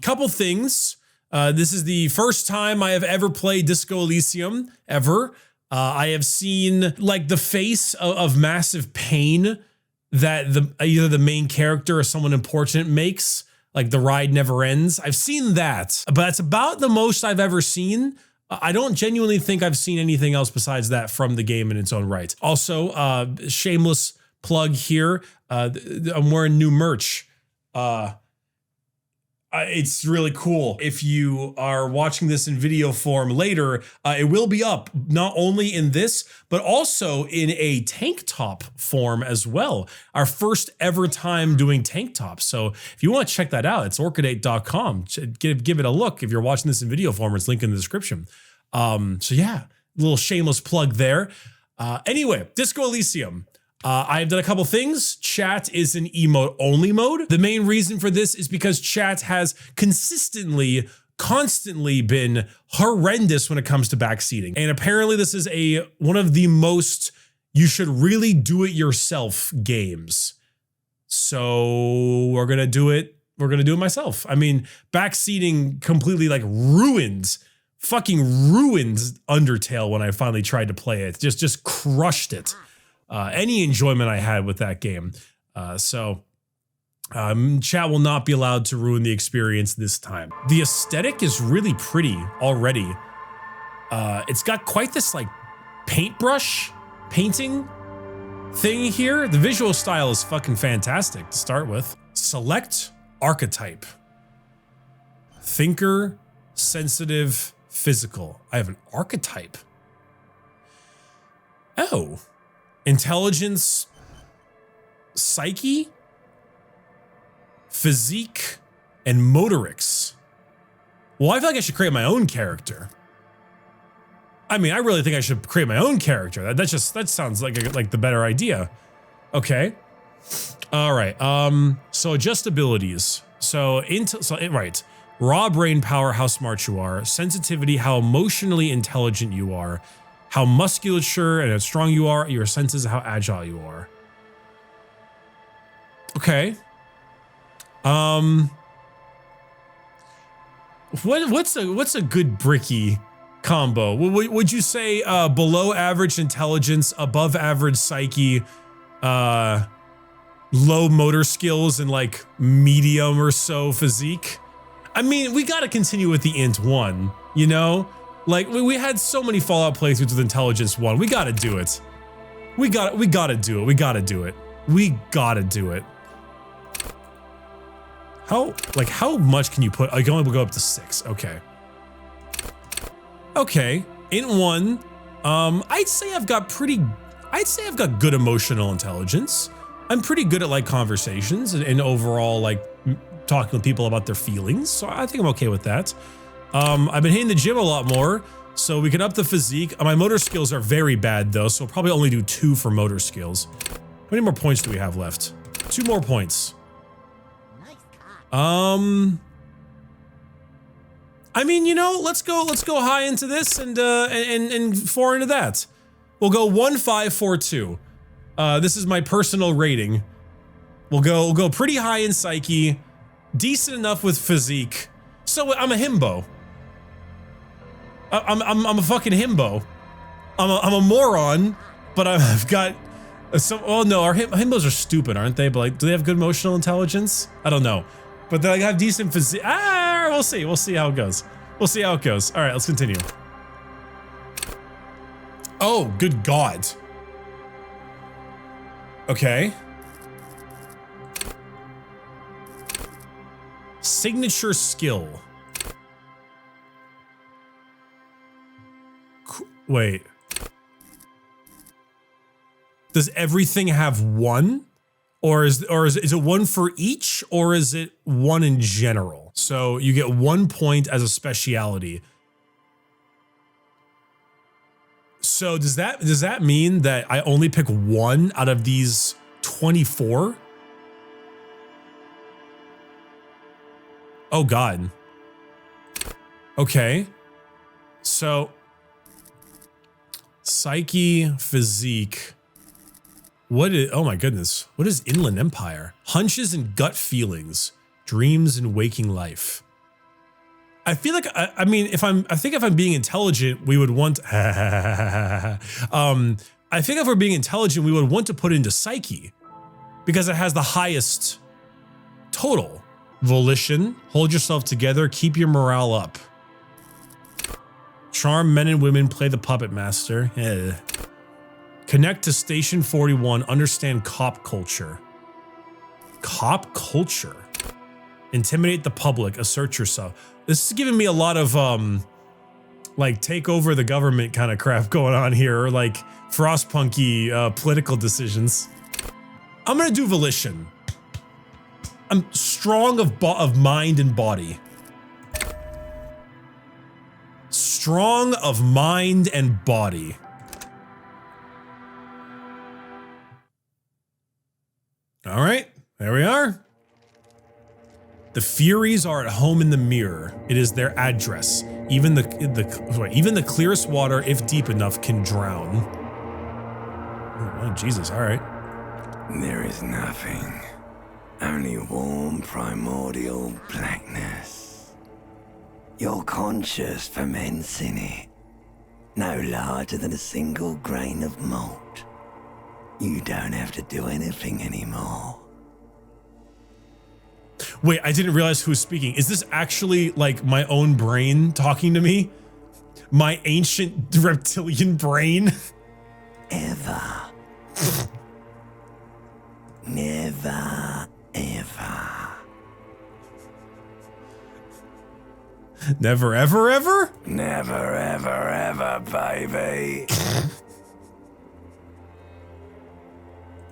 Couple things. This is the first time I have ever played Disco Elysium ever. I have seen like the face of massive pain that either the main character or someone important makes, like the ride never ends. I've seen that, but that's about the most I've ever seen. I don't genuinely think I've seen anything else besides that from the game in its own right. Also, shameless plug here. I'm wearing new merch. It's really cool. If you are watching this in video form later, it will be up not only in this, but also in a tank top form as well. Our first ever time doing tank tops. So if you want to check that out, it's orchidate.com. Give it a look. If you're watching this in video form, it's linked in the description. So yeah, little shameless plug there. Anyway, Disco Elysium. I've done a couple things. Chat is an emote only mode. The main reason for this is because chat has constantly been horrendous when it comes to backseating. And apparently this is one of the most you should really do it yourself games. So we're going to do it. We're going to do it myself. I mean, backseating completely like fucking ruined Undertale when I finally tried to play it. Just crushed it. Any enjoyment I had with that game. So chat will not be allowed to ruin the experience this time. The aesthetic is really pretty already. It's got quite this like paintbrush painting thing here. The visual style is fucking fantastic to start with. Select archetype. Thinker, sensitive, physical. I have an archetype. Oh. Intelligence, psyche, physique, and motorics. Well, I feel like I should create my own character. I mean, I really think I should create my own character. That sounds like the better idea. Okay. All right. So adjust abilities. Right. Raw brain power, how smart you are. Sensitivity, how emotionally intelligent you are. How musculature and how strong you are, your senses, how agile you are. Okay. What's a good Bricky combo? Would you say below average intelligence, above average psyche, low motor skills, and like medium or so physique? I mean, we got to continue with the int 1, you know? Like, we had so many Fallout playthroughs with Intelligence 1. We gotta do it. We gotta do it. We gotta do it. We gotta do it. How much can you put? I can only go up to 6. Okay. Okay. Int 1. I'd say I've got good emotional intelligence. I'm pretty good at like conversations and overall like talking to people about their feelings. So I think I'm okay with that. I've been hitting the gym a lot more, so we can up the physique. My motor skills are very bad though, so we'll probably only do 2 for motor skills. How many more points do we have left? 2 more points. I mean, you know, let's go high into this and 4 into that. We'll go 1, 5, 4, 2. This is my personal rating. We'll go pretty high in psyche, decent enough with physique. So I'm a himbo. I'm a fucking himbo. I'm a moron, but I've got some. Oh no, our himbos are stupid, aren't they? But like, do they have good emotional intelligence? I don't know, but they have decent physique. We'll see. We'll see how it goes. We'll see how it goes. All right, let's continue. Oh, good God. Okay. Signature skill. Wait. Does everything have 1? Or is it 1 for each, or is it 1 in general? So you get 1 point as a speciality. So does that mean that I only pick 1 out of these 24? Oh God. Okay. So psyche, physique. Oh my goodness. What is Inland Empire? Hunches and gut feelings. dreams and waking life. I feel like, I mean, I think if I'm being intelligent, we would want, I think if we're being intelligent, we would want to put into psyche because it has the highest total. Volition, hold yourself together, keep your morale up. Charm men and women, play the puppet master. Connect to Station 41, understand cop culture. Cop culture. Intimidate the public, assert yourself. This is giving me a lot of like take over the government kind of crap going on here, or like Frostpunky political decisions. I'm gonna do volition. I'm strong of mind and body. Strong of mind and body. All right, there we are. The Furies are at home in the mirror. It is their address. Even the clearest water, if deep enough, can drown. Oh, Jesus, all right. There is nothing. Only warm primordial blackness. Your conscious ferments in it. No larger than a single grain of malt. You don't have to do anything anymore. Wait, I didn't realize who was speaking. Is this actually like my own brain talking to me? My ancient reptilian brain? Ever. Never, ever. Never, ever, ever? Never, ever, ever, baby.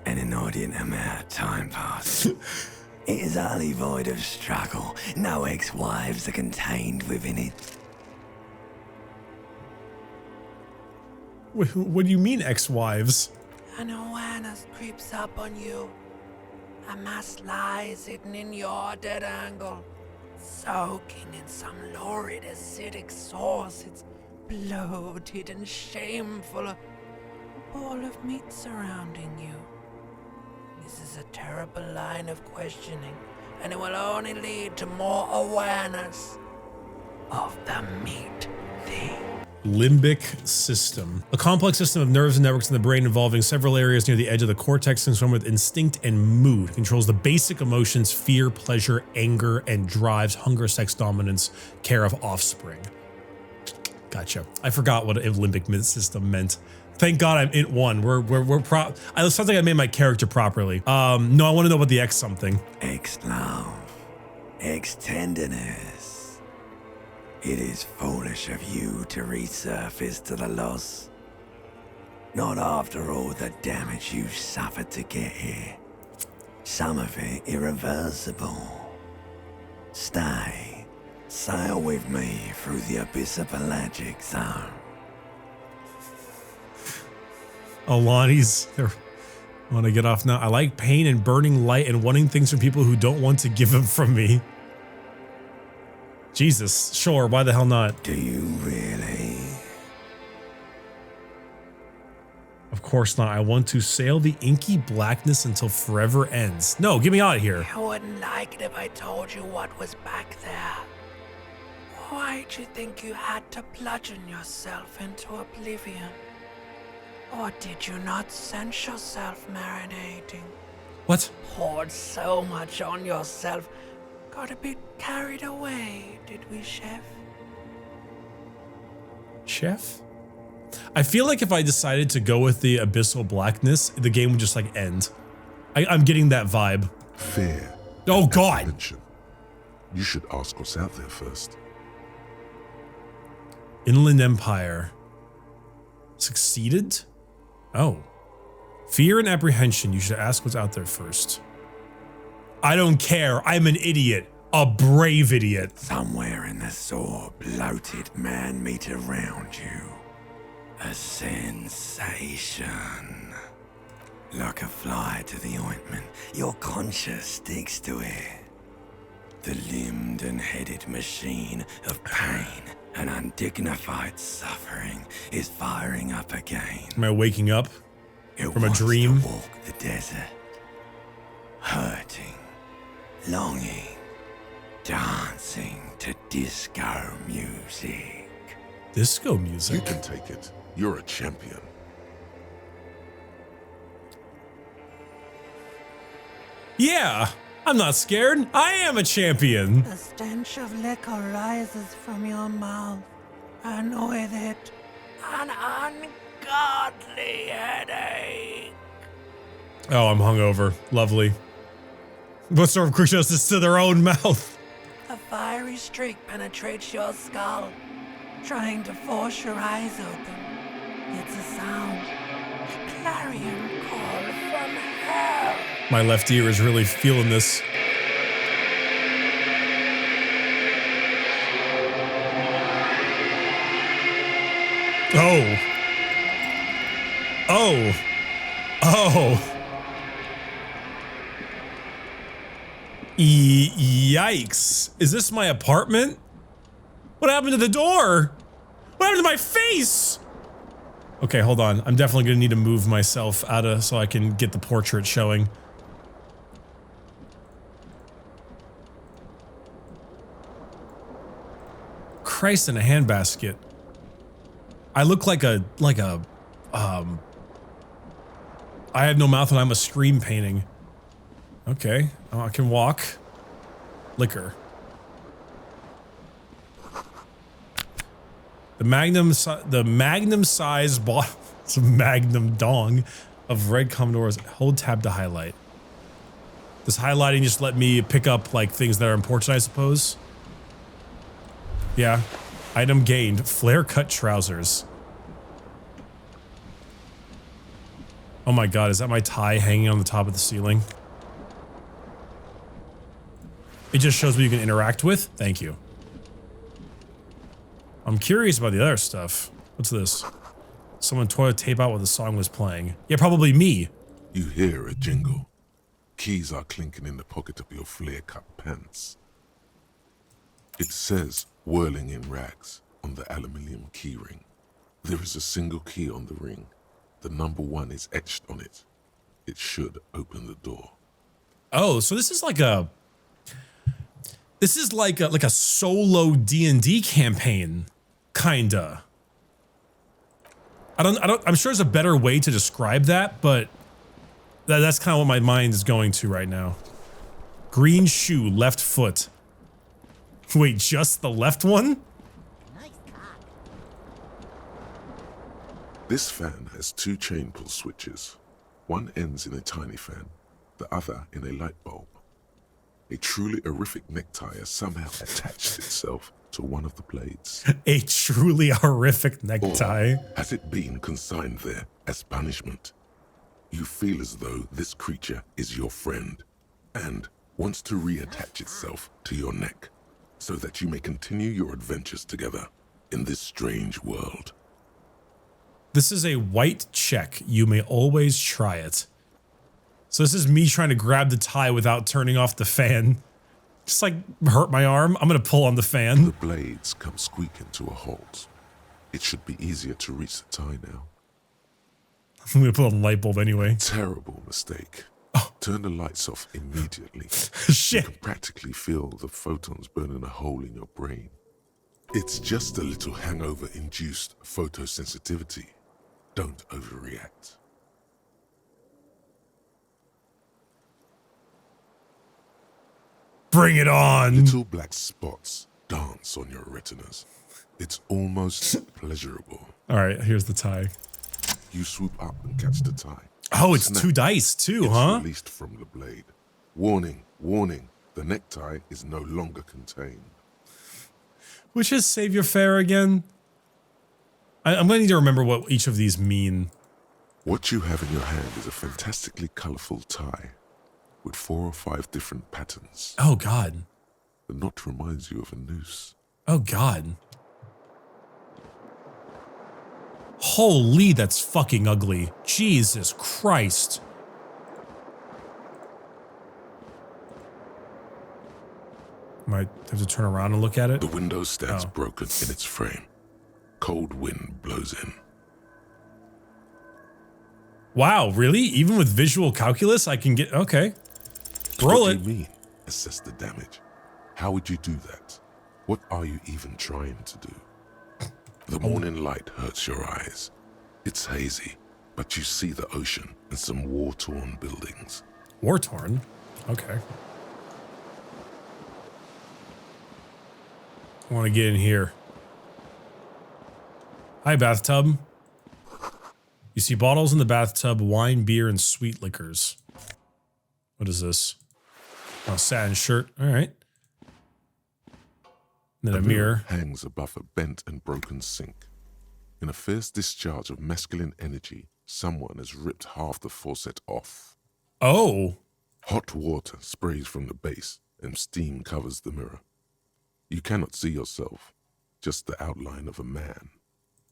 An inordinate amount of time passes. It is utterly void of struggle. No ex-wives are contained within it. What do you mean, ex-wives? An awareness creeps up on you. A mass lies hidden in your dead angle, soaking in some lurid acidic sauce. It's bloated and shameful. A ball of meat surrounding you. This is a terrible line of questioning, and it will only lead to more awareness of the meat thing. Limbic system. A complex system of nerves and networks in the brain involving several areas near the edge of the cortex concerned with instinct and mood. Controls the basic emotions, fear, pleasure, anger, and drives hunger, sex, dominance, care of offspring. Gotcha. I forgot what a limbic system meant. Thank God I'm int 1. It sounds like I made my character properly. No, I want to know about the X something. Ex-love. Ex-tenderness. It is foolish of you to resurface to the loss. Not after all the damage you've suffered to get here. Some of it irreversible. Stay. Sail with me through the abyss of pelagic zone. Alani's want to get off now. I like pain and burning light and wanting things from people who don't want to give them from me. Jesus, sure, why the hell not? Do you really? Of course not. I want to sail the inky blackness until forever ends. No, get me out of here. I wouldn't like it if I told you what was back there. Why'd you think you had to bludgeon yourself into oblivion? Or did you not sense yourself marinating? What? Poured so much on yourself. Got a bit carried away, did we, Chef? Chef? I feel like if I decided to go with the abyssal blackness, the game would just like end. I'm getting that vibe. Fear. Oh God. Apprehension. You should ask what's out there first. Inland Empire. Succeeded? Oh. Fear and apprehension. You should ask what's out there first. I don't care. I'm an idiot. A brave idiot. Somewhere in the sore, bloated man-meat around you. A sensation. Like a fly to the ointment, your conscience sticks to it. The limbed and headed machine of pain and undignified suffering is firing up again. Am I waking up It from a wants dream? to walk the desert, hurting, longing, dancing to disco music. Disco You music. can take it. You're a champion. Yeah, I'm not scared. I am a champion. The stench of liquor rises from your mouth, and with it, an ungodly headache. Oh, I'm hungover. Lovely. What sort of creature does this to their own mouth? A fiery streak penetrates your skull, trying to force your eyes open. It's a sound, a clarion call from hell. My left ear is really feeling this. Oh. Oh. Oh. Yikes. Is this my apartment? What happened to the door? What happened to my face? Okay, hold on. I'm definitely gonna need to move myself out of so I can get the portrait showing. Christ in a handbasket. I look like a I have no mouth and I'm a scream painting. Okay. Oh, I can walk. Liquor. The magnum size bottle. It's a magnum dong of red Commodores. Hold tab to highlight. Does highlighting just let me pick up like things that are important, I suppose? Yeah. Item gained. Flare cut trousers. Oh my god, is that my tie hanging on the top of the ceiling? It just shows what you can interact with? Thank you. I'm curious about the other stuff. What's this? Someone tore a tape out while the song was playing. Yeah, probably me. You hear a jingle. Keys are clinking in the pocket of your flare-cut pants. It says, whirling in rags, on the aluminium keyring. There is a single key on the ring. The number 1 is etched on it. It should open the door. Oh, so this is like a... This is like a solo D&D campaign, kinda. I'm sure there's a better way to describe that, but that's kind of what my mind is going to right now. Green shoe, left foot. Wait, just the left one? This fan has 2 chain pull switches. One ends in a tiny fan, the other in a light bulb. A truly horrific necktie has somehow attached itself to one of the blades. A truly horrific necktie. Or has it been consigned there as punishment? You feel as though this creature is your friend and wants to reattach itself to your neck so that you may continue your adventures together in this strange world. This is a white check. You may always try it. So this is me trying to grab the tie without turning off the fan. Just like hurt my arm. I'm gonna pull on the fan. The blades come squeaking to a halt. It should be easier to reach the tie now. I'm gonna put on the light bulb anyway. Terrible mistake. Oh. Turn the lights off immediately. Shit. You can practically feel the photons burning a hole in your brain. It's just a little hangover-induced photosensitivity. Don't overreact. Bring it on. Little black spots dance on your retinas. It's almost pleasurable. All right, here's the tie. You swoop up and catch the tie. Oh, it's Snap. 2 dice too, It's huh? released from the blade. Warning, warning, the necktie is no longer contained. Which is save your fare again? I'm gonna need to remember what each of these mean. What you have in your hand is a fantastically colorful tie with 4 or 5 different patterns. Oh god. The knot reminds you of a noose. Oh god. Holy, that's fucking ugly. Jesus Christ. Might have to turn around and look at it. The window stands Oh. broken in its frame. Cold wind blows in. Wow, really? Even with visual calculus, I can get... Okay. Roll What it. do you mean? Assess the damage. How would you do that? What are you even trying to do? The morning light hurts your eyes. It's hazy, but you see the ocean and some war-torn buildings. War-torn? Okay. I want to get in here. Hi, bathtub. You see bottles in the bathtub, wine, beer, and sweet liquors. What is this? Oh, satin shirt. All right. And then a mirror. Hangs above a bent and broken sink. In a fierce discharge of masculine energy, someone has ripped half the faucet off. Oh. Hot water sprays from the base and steam covers the mirror. You cannot see yourself, just the outline of a man.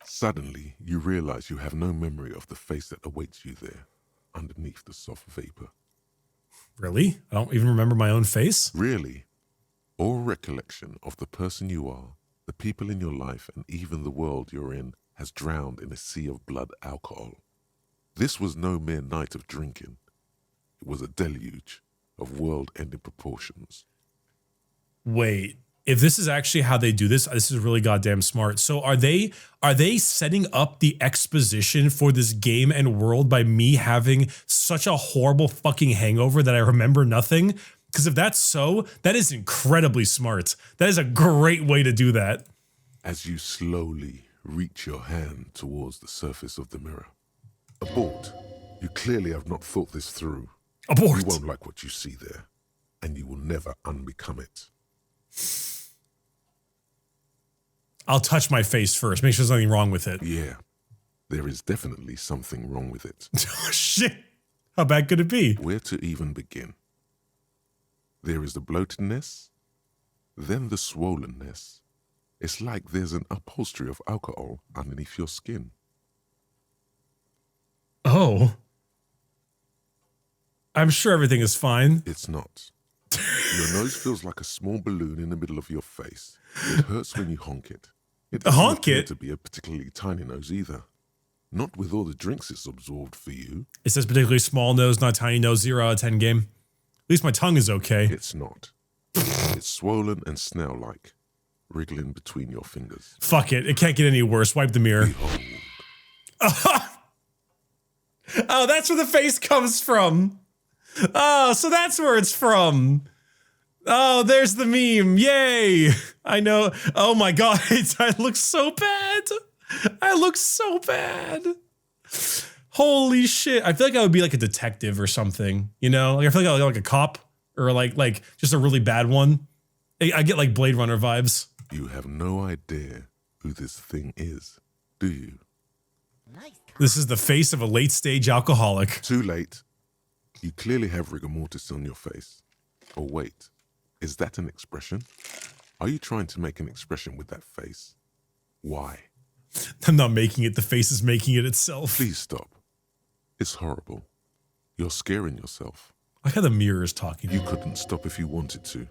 Suddenly, you realize you have no memory of the face that awaits you there, underneath the soft vapor. Really? I don't even remember my own face? Really? All recollection of the person you are, the people in your life, and even the world you're in has drowned in a sea of blood alcohol. This was no mere night of drinking. It was a deluge of world-ending proportions. Wait, if this is actually how they do this is really goddamn smart. So are they setting up the exposition for this game and world by me having such a horrible fucking hangover that I remember nothing? Because if that's so, that is incredibly smart. That is a great way to do that. As you slowly reach your hand towards the surface of the mirror. Abort. You clearly have not thought this through. Abort. You won't like what you see there, and you will never unbecome it. I'll touch my face first. Make sure there's nothing wrong with it. Yeah, there is definitely something wrong with it. Oh, shit. How bad could it be? Where to even begin? There is the bloatedness, then the swollenness. It's like there's an upholstery of alcohol underneath your skin. Oh. I'm sure everything is fine. It's not. Your nose feels like a small balloon in the middle of your face. It hurts when you honk it. It doesn't Honk appear it? to be a particularly tiny nose either. Not with all the drinks it's absorbed for you. It says particularly small nose, not tiny nose, 0 out of 10 game. At least my tongue is okay. It's not. It's swollen and snail-like, wriggling between your fingers. Fuck it. It can't get any worse. Wipe the mirror. Behold. Oh, that's where the face comes from. Oh, so that's where it's from. Oh, there's the meme. Yay. I know. Oh my God. I look so bad. I look so bad. Holy shit. I feel like I would be like a detective or something, you know? Like I feel like I would like a cop or like just a really bad one. I get like Blade Runner vibes. You have no idea who this thing is, do you? This is the face of a late stage alcoholic. Too late. You clearly have rigor mortis on your face. Oh wait, is that an expression? Are you trying to make an expression with that face? Why? I'm not making it. The face is making it itself. Please stop. It's horrible. You're scaring yourself. I like how the mirror is talking. You couldn't stop if you wanted to.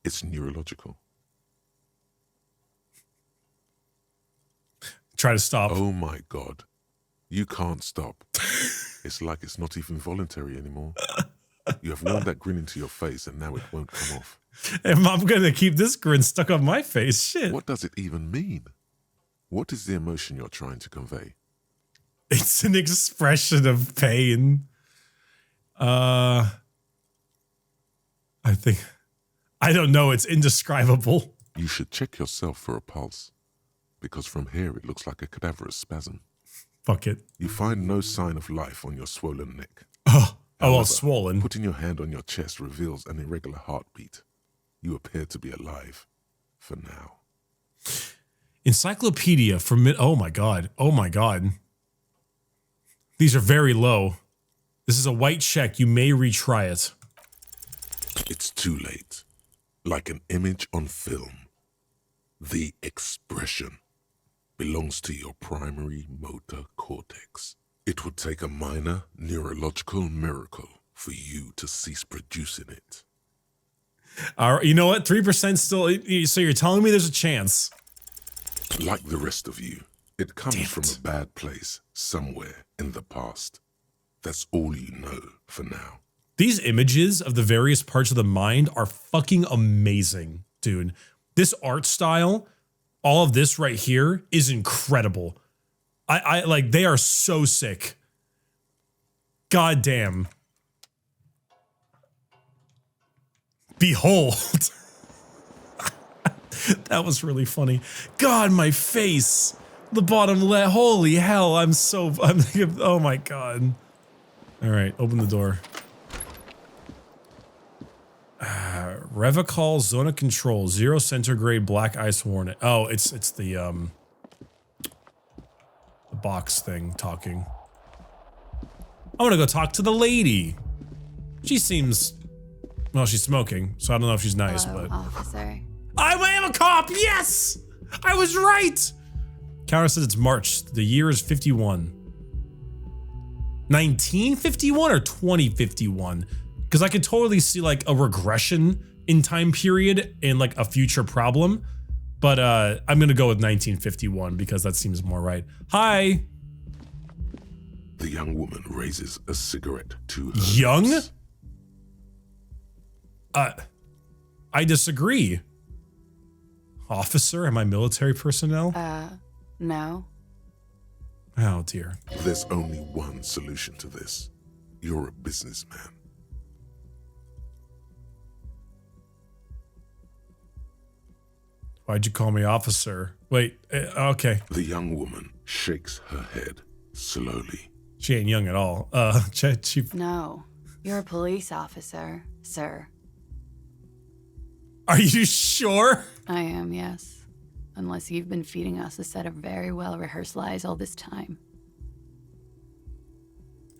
It's neurological. Try to stop. Oh my God. You can't stop. It's like it's not even voluntary anymore. You have worn that grin into your face and now it won't come off. And I'm going to keep this grin stuck on my face. Shit. What does it even mean? What is the emotion you're trying to convey? It's an expression of pain. I don't know. It's indescribable. You should check yourself for a pulse, because from here it looks like a cadaverous spasm. Fuck it. You find no sign of life on your swollen neck. Oh, well, However, swollen. Putting your hand on your chest reveals an irregular heartbeat. You appear to be alive, for now. Encyclopedia for oh my God. Oh my God. These are very low. This is a white check. You may retry it. It's too late. Like an image on film. The expression belongs to your primary motor cortex. It would take a minor neurological miracle for you to cease producing it. You know what? 3% still. So you're telling me there's a chance. Like the rest of you, it comes Damn from it. a bad place somewhere in the past. That's all you know for now. These images of the various parts of the mind are fucking amazing, dude. This art style, all of this right here is incredible. I like, they are so sick. God damn. Behold. That was really funny. God, my face. The bottom left. Holy hell. I'm oh my God. All right, open the door. Revocol zone of control, 0 centigrade black ice warning. Oh, it's the box thing talking. I want to go talk to the lady. She seems, well, she's smoking, so I don't know if she's nice. Hello, but officer. I am a cop. Yes, I was right. Counter says it's March. The year is 51. 1951 or 2051? Because I could totally see like a regression in time period and like a future problem. But I'm going to go with 1951 because that seems more right. Hi. The young woman raises a cigarette to her Young? lips. I disagree. Officer, am I military personnel? No. Oh dear. There's only one solution to this. You're a businessman. Why'd you call me officer? Wait, okay. The young woman shakes her head slowly. She ain't young at all. Chief. No. You're a police officer, sir. Are you sure? I am, yes. Unless you've been feeding us a set of very well-rehearsed lies all this time.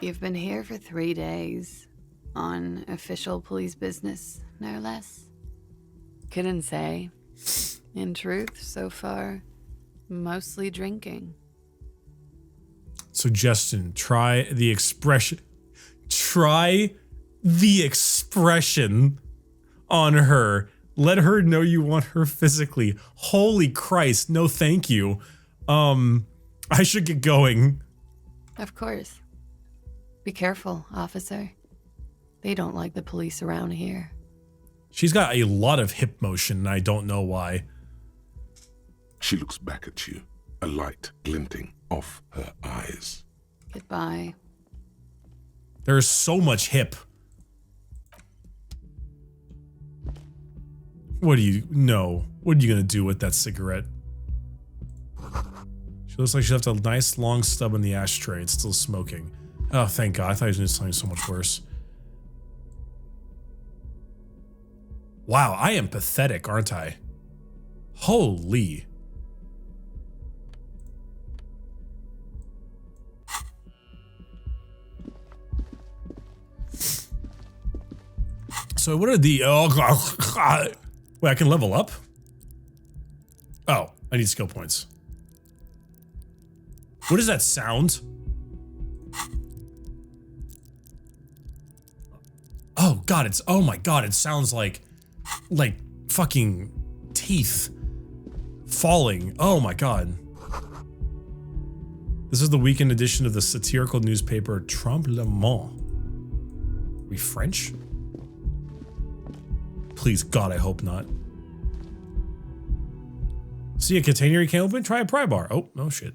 You've been here for 3 days. On official police business, no less. Couldn't say. In truth, so far, mostly drinking. Suggestion, try the expression. Try the expression on her. Let her know you want her physically. Holy Christ, no thank you. I should get going. Of course. Be careful, officer. They don't like the police around here. She's got a lot of hip motion and I don't know why. She looks back at you, a light glinting off her eyes. Goodbye. There's so much hip. What are you gonna do with that cigarette? She looks like she left a nice long stub in the ashtray. It's still smoking. Oh, thank God. I thought he was doing something so much worse. Wow, I am pathetic, aren't I? Holy. So what are the, wait, I can level up? Oh, I need skill points. What is that sound? Oh God, oh my God, it sounds like fucking teeth falling. Oh my God. This is the weekend edition of the satirical newspaper Tremblement. We French? Please, God, I hope not. See a container you can't open? Try a pry bar. Oh, no shit.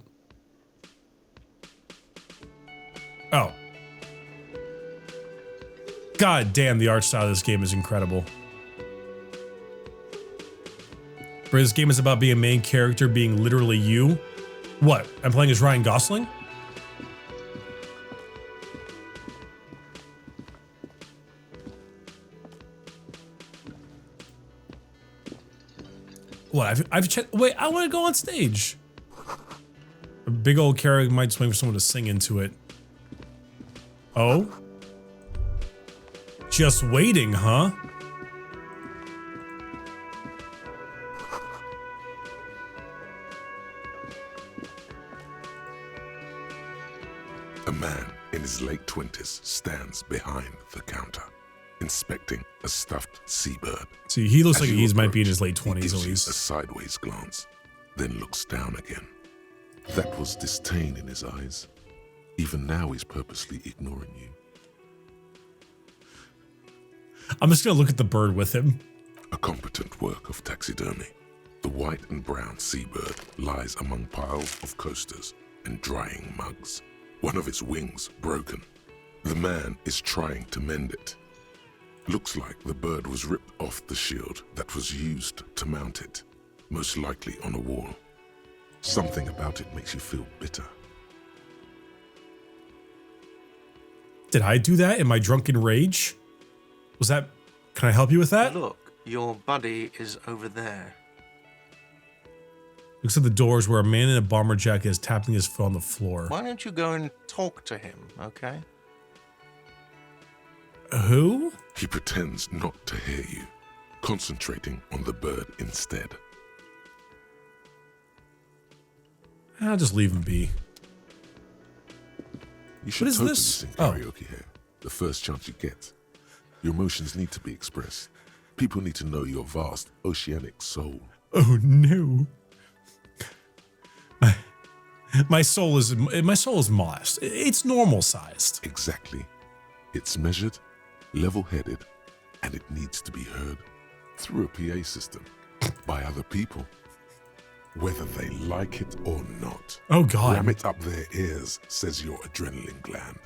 Oh. God damn, the art style of this game is incredible. But this game is about being a main character, being literally you. What? I'm playing as Ryan Gosling? What? I've checked. Wait, I want to go on stage. A big old character might just wait for someone to sing into it. Oh? Just waiting, huh? A man in his late 20s stands behind the counter, inspecting a stuffed seabird. See, he looks As like you he might be in approach, his late he 20s gives at you least. a sideways glance, then looks down again. That was disdain in his eyes. Even now he's purposely ignoring you. I'm just going to look at the bird with him. A competent work of taxidermy. The white and brown seabird lies among piles of coasters and drying mugs. One of its wings broken. The man is trying to mend it. Looks like the bird was ripped off the shield that was used to mount it, most likely on a wall. Something about it makes you feel bitter. Did I do that in my drunken rage? Was that... Can I help you with that? Look, your buddy is over there. Looks at the doors where a man in a bomber jacket is tapping his foot on the floor. Why don't you go and talk to him, okay? Who? He pretends not to hear you, concentrating on the bird instead. I'll just leave him be. You should What is totally this? sing Oh. karaoke here, the first chance you get. Your emotions need to be expressed. People need to know your vast oceanic soul. Oh no. My soul is modest. It's normal sized. Exactly. It's measured, level-headed, and it needs to be heard through a PA system by other people, whether they like it or not. Oh God. Ram it up their ears, says your adrenaline gland.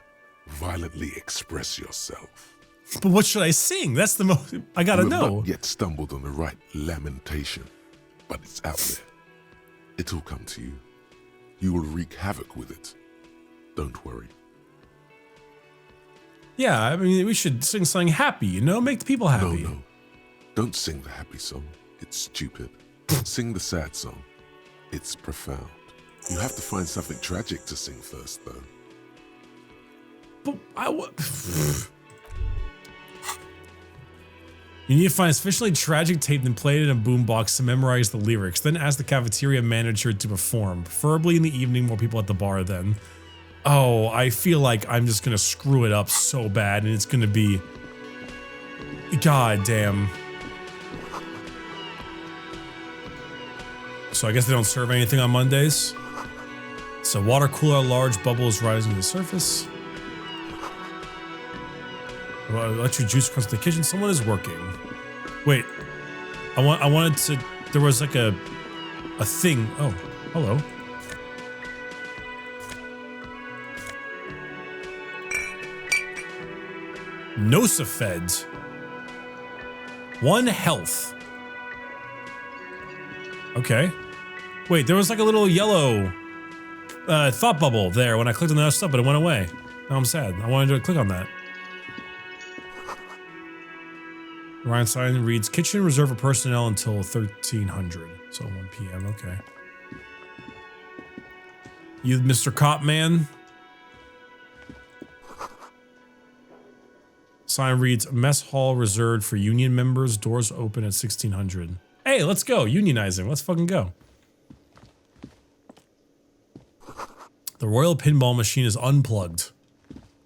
Violently express yourself. But what should I sing? That's the most I gotta You have know. not yet stumbled on the right lamentation, but it's out there. It'll come to you. You will wreak havoc with it. Don't worry. Yeah, I mean we should sing something happy, you know, make the people happy. No. Don't sing the happy song. It's stupid. Sing the sad song. It's profound. You have to find something tragic to sing first, though. But you need to find a sufficiently tragic tape and play it in a boombox to memorize the lyrics. Then ask the cafeteria manager to perform, preferably in the evening, more people at the bar then. Oh, I feel like I'm just gonna screw it up so bad and it's gonna be... God damn. So I guess they don't serve anything on Mondays. So water cooler, large bubbles rising to the surface. Well, electric juice comes to the kitchen. Someone is working. Wait, I wanted to. There was like a thing. Oh, hello. Nosafed. 1 health. Okay. Wait, there was like a little yellow thought bubble there when I clicked on that stuff, but it went away. Now I'm sad. I wanted to click on that. Ryan sign reads, kitchen reserved for personnel until 1300. So 1 p.m. Okay. You Mr. Cop Man? Sign reads, mess hall reserved for union members. Doors open at 1600. Hey, let's go. Unionizing. Let's fucking go. The Royal Pinball Machine is unplugged.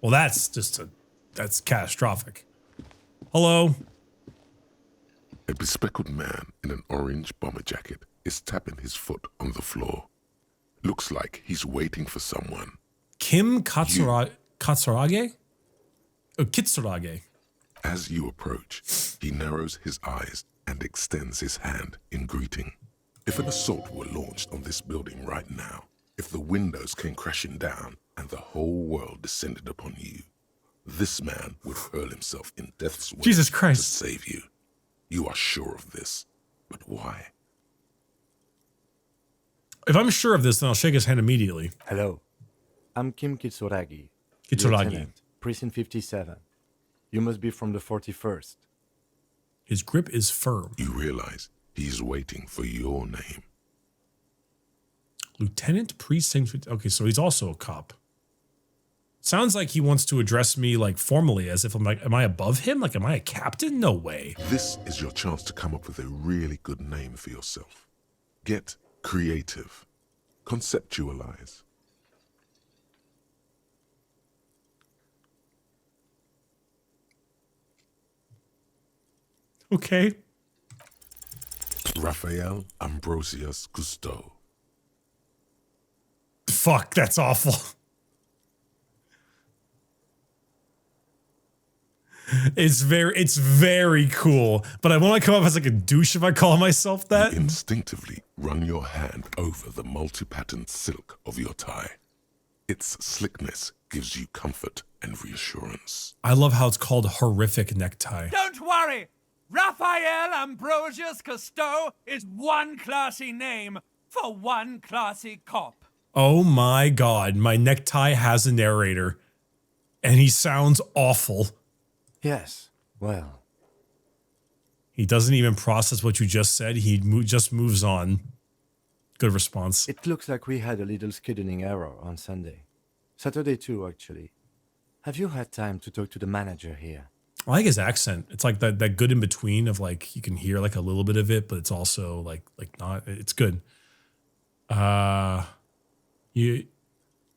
Well, that's catastrophic. Hello? A bespectacled man in an orange bomber jacket is tapping his foot on the floor. Looks like he's waiting for someone. Kim Katsurage? Oh, Kitsurage. As you approach, he narrows his eyes and extends his hand in greeting. If an assault were launched on this building right now, if the windows came crashing down and the whole world descended upon you, this man would hurl himself in death's way Jesus Christ. to save you. You are sure of this, but why? If I'm sure of this, then I'll shake his hand immediately. Hello, I'm Kim Kitsuragi. Kitsuragi. Lieutenant, Precinct 57. You must be from the 41st. His grip is firm. You realize he's waiting for your name. Lieutenant Precinct. Okay, so he's also a cop. Sounds like he wants to address me like formally, as if I'm like, am I above him? Like, am I a captain? No way. This is your chance to come up with a really good name for yourself. Get creative. Conceptualize. Okay. Raphael Ambrosius Cousteau. Fuck, that's awful. It's very cool. But I want to come up as like a douche if I call myself that. You instinctively run your hand over the multi-patterned silk of your tie. Its slickness gives you comfort and reassurance. I love how it's called horrific necktie. Don't worry! Raphael Ambrosius Cousteau is one classy name for one classy cop. Oh my god, my necktie has a narrator. And he sounds awful. Yes, well. He doesn't even process what you just said. He just moves on. Good response. It looks like we had a little scheduling error on Sunday. Saturday too, actually. Have you had time to talk to the manager here? I like his accent. It's like that good in between of like you can hear like a little bit of it, but it's also like not. It's good.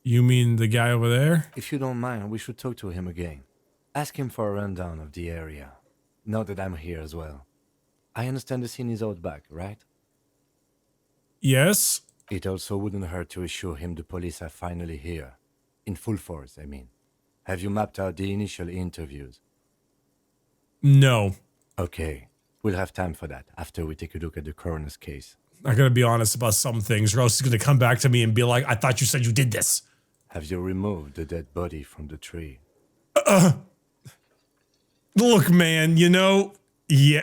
You mean the guy over there? If you don't mind, we should talk to him again. Ask him for a rundown of the area. Now that I'm here as well. I understand the scene is out back, right? Yes. It also wouldn't hurt to assure him the police are finally here. In full force, I mean. Have you mapped out the initial interviews? No. Okay. We'll have time for that after we take a look at the coroner's case. I gotta be honest about some things, or else he's gonna come back to me and be like, I thought you said you did this. Have you removed the dead body from the tree? Look, man, yeah.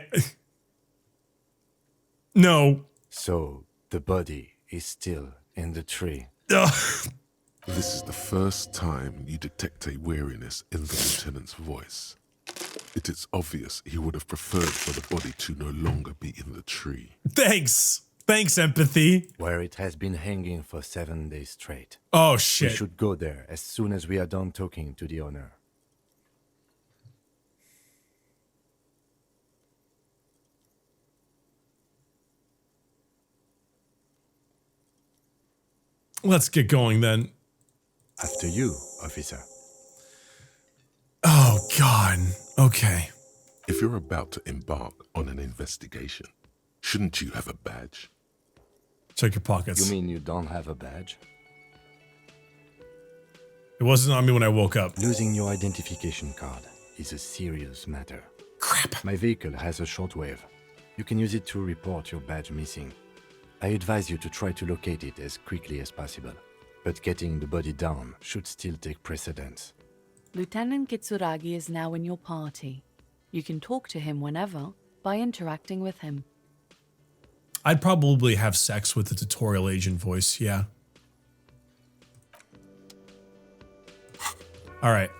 No. So, the body is still in the tree. This is the first time you detect a weariness in the lieutenant's voice. It is obvious he would have preferred for the body to no longer be in the tree. Thanks, empathy. Where it has been hanging for 7 days straight. Oh, We shit. should go there as soon as we are done talking to the owner. Let's get going then. After you, officer. Oh, God. Okay. If you're about to embark on an investigation, shouldn't you have a badge? Check your pockets. You mean you don't have a badge? It wasn't on me when I woke up. Losing your identification card is a serious matter. Crap. My vehicle has a shortwave. You can use it to report your badge missing. I advise you to try to locate it as quickly as possible. But getting the body down should still take precedence. Lieutenant Kitsuragi is now in your party. You can talk to him whenever by interacting with him. I'd probably have sex with the tutorial agent voice, yeah. All right.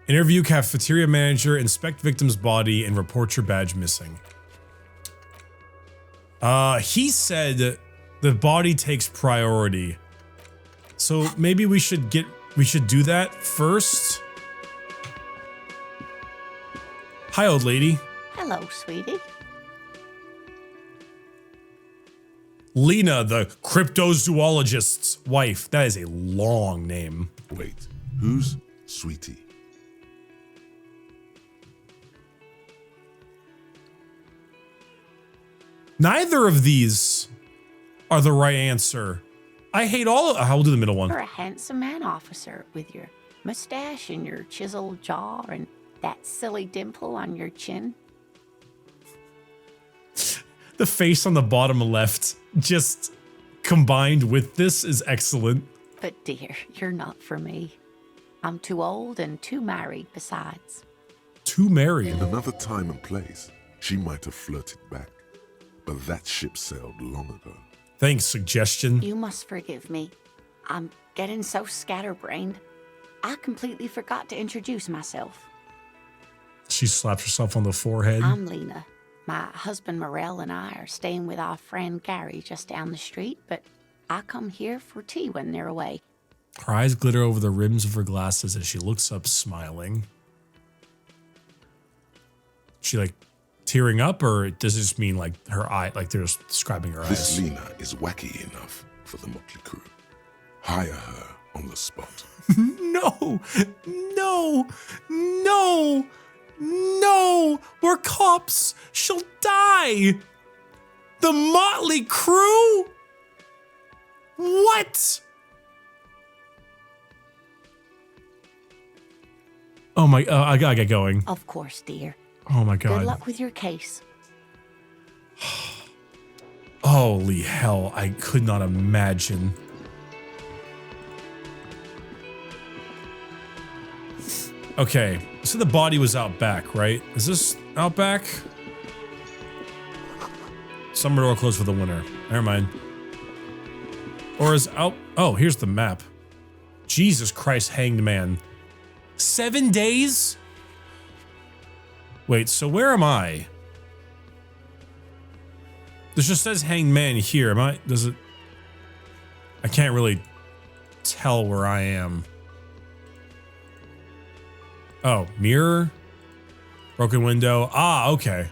Interview cafeteria manager, inspect victim's body, and report your badge missing. He said the body takes priority. So maybe we should do that first. Hi, old lady. Hello, sweetie. Lena, the cryptozoologist's wife. That is a long name. Wait, who's Sweetie? Neither of these are the right answer. I hate all of I'll do the middle one. You're a handsome man, officer, with your mustache and your chiseled jaw and that silly dimple on your chin. The face on the bottom left, just combined with this, is excellent. But dear, you're not for me. I'm too old and too married besides. Too married. In another time and place, she might have flirted back. But that ship sailed long ago. Thanks, suggestion. You must forgive me. I'm getting so scatterbrained. I completely forgot to introduce myself. She slaps herself on the forehead. I'm Lena. My husband Morel and I are staying with our friend Gary just down the street, but I come here for tea when they're away. Her eyes glitter over the rims of her glasses as she looks up, smiling. She like tearing up, or does this mean like her eye, like they're just describing her This eyes? Lena is wacky enough for the motley crew. Hire her on the spot. No, no, no, no, we're cops. She'll die. The motley crew? What? Oh my, I gotta get going. Of course, dear. Oh my Good God. luck with your case. Holy hell, I could not imagine. Okay, so the body was out back, right? Is this out back? Summer door closed for the winter. Never mind. Or is out... Oh, here's the map. Jesus Christ, hanged man. 7 days? Wait, so where am I? This just says hanged man here. Am I... Does it... I can't really tell where I am. Oh, mirror? Broken window. Ah, okay.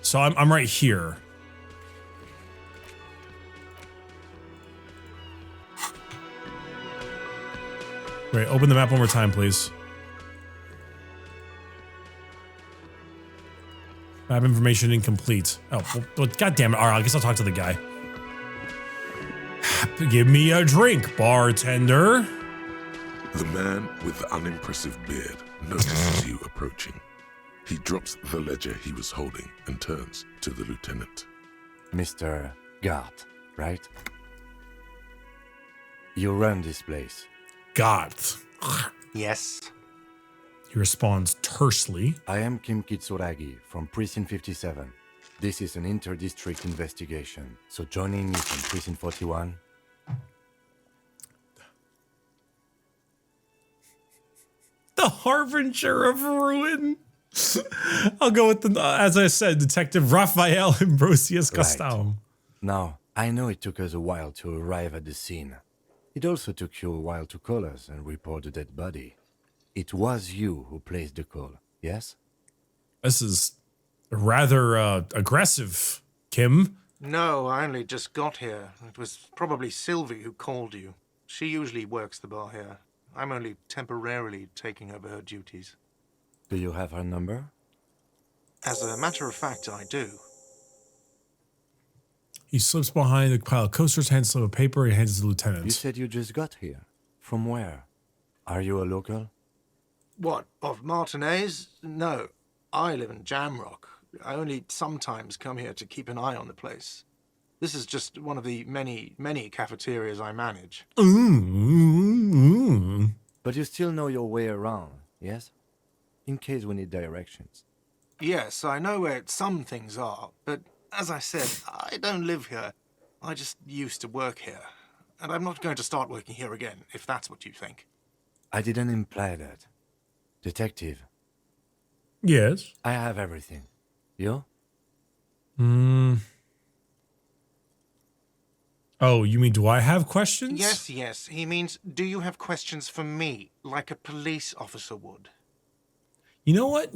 So I'm right here. Wait, open the map one more time, please. Map information incomplete. Oh, well, God damn it. All right, I guess I'll talk to the guy. Give me a drink, bartender. The man with the unimpressive beard notices you approaching. He drops the ledger he was holding and turns to the lieutenant. Mr. Gart, right? You run this place. God. Yes. He responds tersely. I am Kim Kitsuragi from Precinct 57. This is an inter-district investigation, so joining me from Precinct 41. The Harbinger of Ruin. I'll go with the, as I said, Detective Raphael Ambrosius Castao. Right. Now, I know it took us a while to arrive at the scene. It also took you a while to call us and report the dead body. It was you who placed the call, yes? This is rather aggressive, Kim. No, I only just got here. It was probably Sylvie who called you. She usually works the bar here. I'm only temporarily taking over her duties. Do you have her number? As a matter of fact, I do. He slips behind a pile of coasters, hands a slip of paper, and hands it to the lieutenant. You said you just got here. From where? Are you a local? What, of Martinez? No, I live in Jamrock. I only sometimes come here to keep an eye on the place. This is just one of the many, many cafeterias I manage. But you still know your way around, yes? In case we need directions. Yes, I know where some things are, but as I said, I don't live here. I just used to work here. And I'm not going to start working here again, if that's what you think. I didn't imply that. Detective, Yes. I have everything. You? Oh, you mean do I have questions? Yes. He means, do you have questions for me, like a police officer would? You know what?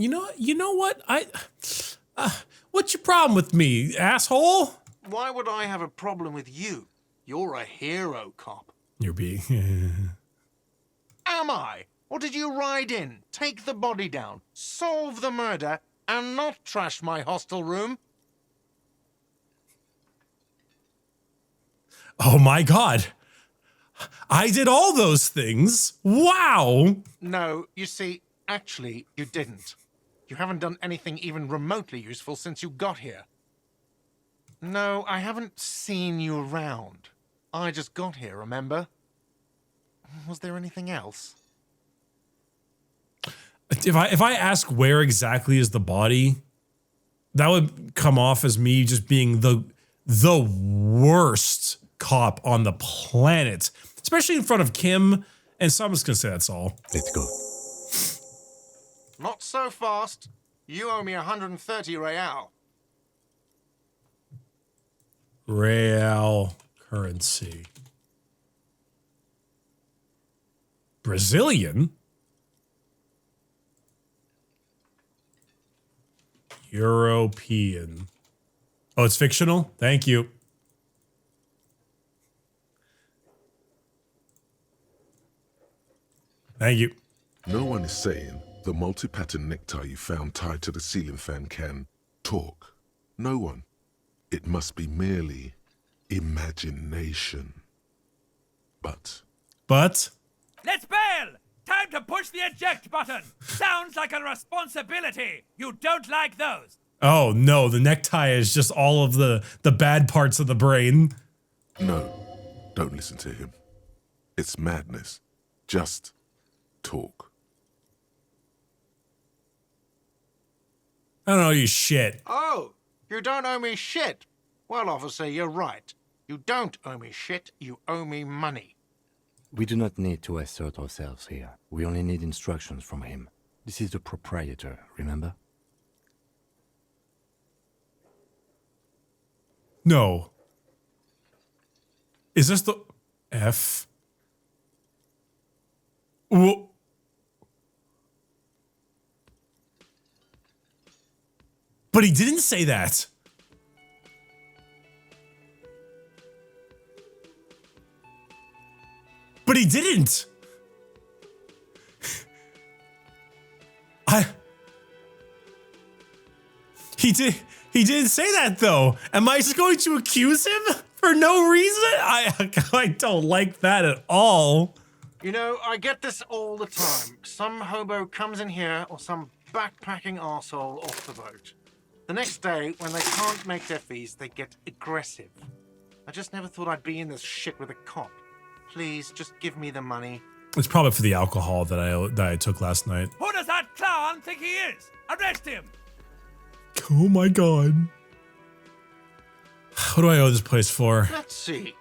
What's your problem with me, asshole? Why would I have a problem with you? You're a hero cop. You're being... Am I? Or did you ride in, take the body down, solve the murder, and not trash my hostel room? Oh my God. I did all those things. Wow. No, you see, actually, you didn't. You haven't done anything even remotely useful since you got here. No, I haven't seen you around. I just got here, remember? Was there anything else? If I ask where exactly is the body, that would come off as me just being the worst cop on the planet, especially in front of Kim. And so I'm just gonna say that's all. Let's go. Not so fast. You owe me 130 real. Real currency. Brazilian? European. Oh, it's fictional? Thank you. Thank you. No one is saying the multi-pattern necktie you found tied to the ceiling fan can talk. No one. It must be merely imagination. But Let's bail! Time time to push the eject button. Sounds like a responsibility. You don't like those. Oh no, the necktie is just all of the bad parts of the brain. No, don't listen to him. It's madness. Just talk. I don't know you shit. Oh, you don't owe me shit. Well, officer, you're right. You don't owe me shit, you owe me money. We do not need to assert ourselves here. We only need instructions from him. This is the proprietor, remember? No. Is this the F? Whoa. But he didn't say that. But he didn't. He didn't say that though. Am I just going to accuse him for no reason? I don't like that at all. You know, I get this all the time. Some hobo comes in here or some backpacking arsehole off the boat. The next day, when they can't make their fees, they get aggressive. I just never thought I'd be in this shit with a cop. Please, just give me the money. It's probably for the alcohol that I took last night. Who does that clown think he is? Arrest him. Oh my god. What do I owe this place for? Let's see.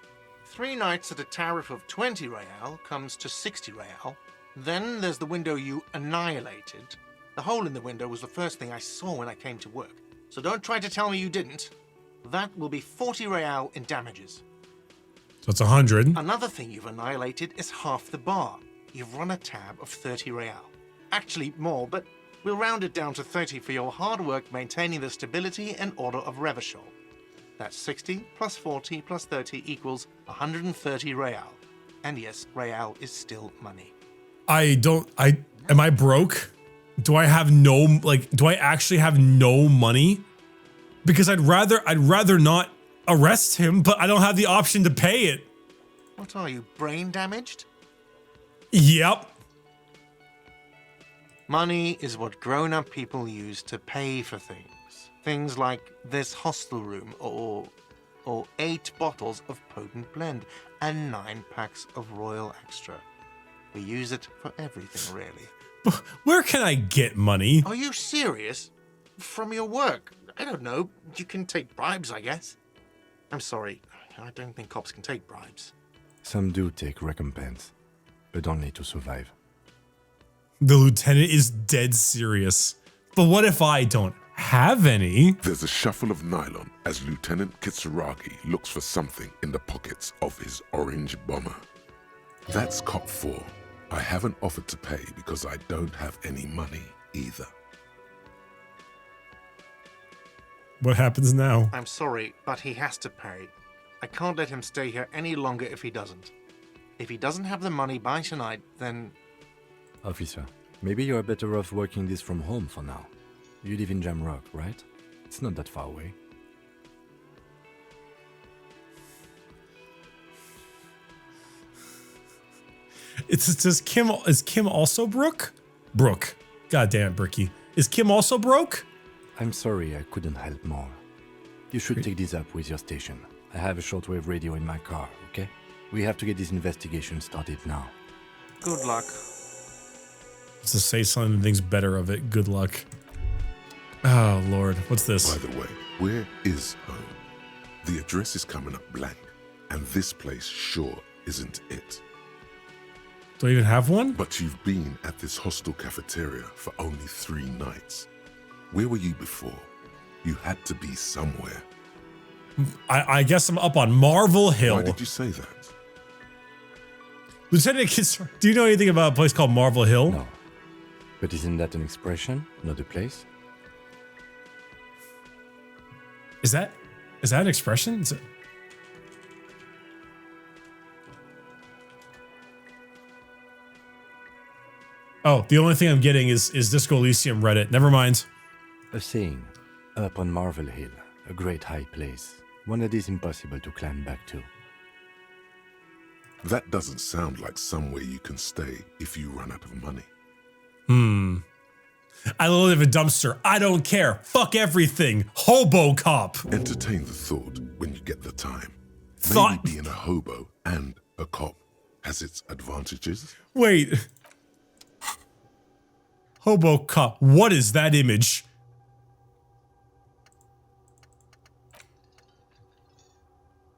3 nights at a tariff of 20 real comes to 60 real. Then there's the window you annihilated. The hole in the window was the first thing I saw when I came to work. So don't try to tell me you didn't. That will be 40 real in damages. So it's 100. Another thing you've annihilated is half the bar. You've run a tab of 30 real. Actually more, but we'll round it down to 30 for your hard work maintaining the stability and order of Revachol. That's 60 plus 40 plus 30 equals 130 real. And yes, real is still money. Am I broke? Do I have do I actually have no money? Because I'd rather not arrest him, but I don't have the option to pay it. What are you, brain damaged? Yep. Money is what grown-up people use to pay for things. Things like this hostel room or 8 bottles of potent blend and 9 packs of Royal Extra. We use it for everything, really. Where can I get money? Are you serious? From your work? I don't know. You can take bribes, I guess. I'm sorry. I don't think cops can take bribes. Some do take recompense, but only to survive. The lieutenant is dead serious. But what if I don't have any? There's a shuffle of nylon as Lieutenant Kitsuragi looks for something in the pockets of his orange bomber. That's Cop 4. I haven't offered to pay because I don't have any money either. What happens now? I'm sorry, but he has to pay. I can't let him stay here any longer if he doesn't. If he doesn't have the money by tonight, then... Officer, maybe you're better off working this from home for now. You live in Jamrock, right? It's not that far away. Is Kim also broke? Brooke. God damn it, Bricky. Is Kim also broke? I'm sorry I couldn't help more. You should take this up with your station. I have a shortwave radio in my car, okay? We have to get this investigation started now. Good luck. Let's just say something that thinks better of it. Good luck. Oh, Lord. What's this? By the way, where is home? The address is coming up blank, and this place sure isn't it. Do I even have one? But you've been at this hostel cafeteria for only 3 nights. Where were you before? You had to be somewhere. I guess I'm up on Marvel Hill. Why did you say that? Lieutenant Kitsuragi, do you know anything about a place called Marvel Hill? No. But isn't that an expression, not a place? Is that an expression? Is it? Oh, the only thing I'm getting is Disco Elysium Reddit. Never mind. A saying, up on Marvel Hill, a great high place, one that is impossible to climb back to. That doesn't sound like somewhere you can stay if you run out of money. I live in a dumpster. I don't care. Fuck everything. Hobo cop. Entertain the thought when you get the time. Thought- Maybe being a hobo and a cop has its advantages. Wait. Hobo cop. What is that image?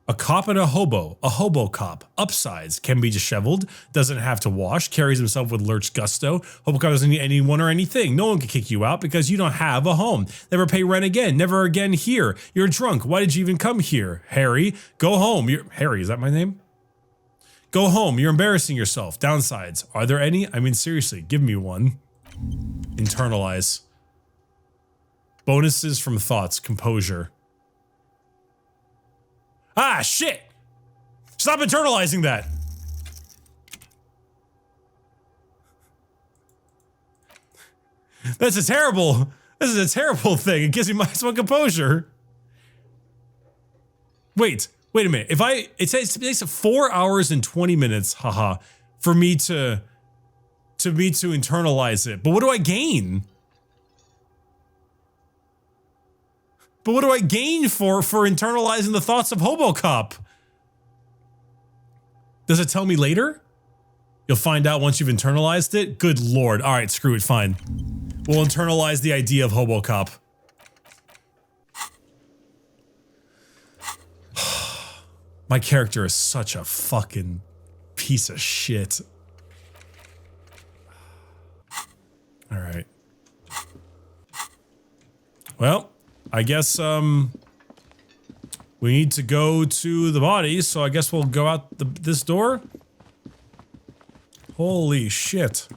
A cop and a hobo cop. Upsides, can be disheveled, doesn't have to wash, carries himself with lurch gusto. Hobo cop doesn't need anyone or anything. No one can kick you out because you don't have a home. Never pay rent again, never again here. You're drunk, why did you even come here? Harry, go home. Harry, is that my name? Go home, you're embarrassing yourself. Downsides, are there any? I mean, seriously, give me one. Internalize. Bonuses from thoughts, composure. Ah, shit! Stop internalizing that! This is a terrible thing. It gives me my composure. Wait a minute. It takes 4 hours and 20 minutes, haha, for me to internalize it. But what do I gain? But what do I gain for internalizing the thoughts of Hobocop? Does it tell me later? You'll find out once you've internalized it? Good lord. All right, screw it, fine. We'll internalize the idea of Hobocop. My character is such a fucking piece of shit. All right. Well, I guess we need to go to the body, so I guess we'll go out this door. Holy shit.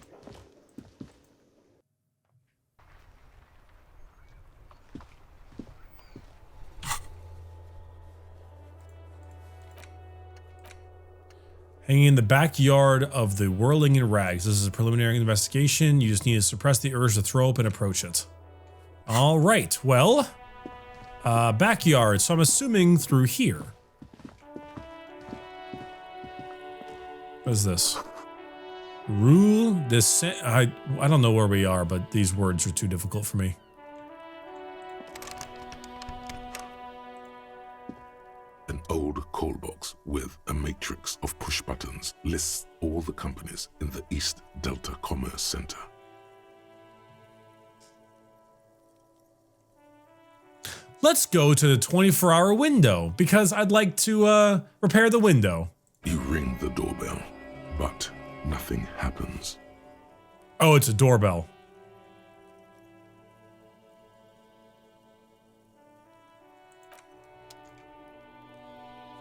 Hanging in the backyard of the Whirling in Rags. This is a preliminary investigation. You just need to suppress the urge to throw up and approach it. All right, well, backyard. So I'm assuming through here. What is this? Rule descent. I don't know where we are, but these words are too difficult for me. An old call box with a matrix of push buttons lists all the companies in the East Delta Commerce Center. Let's go to the 24-hour window because I'd like to repair the window. You ring the doorbell, but nothing happens. Oh, it's a doorbell.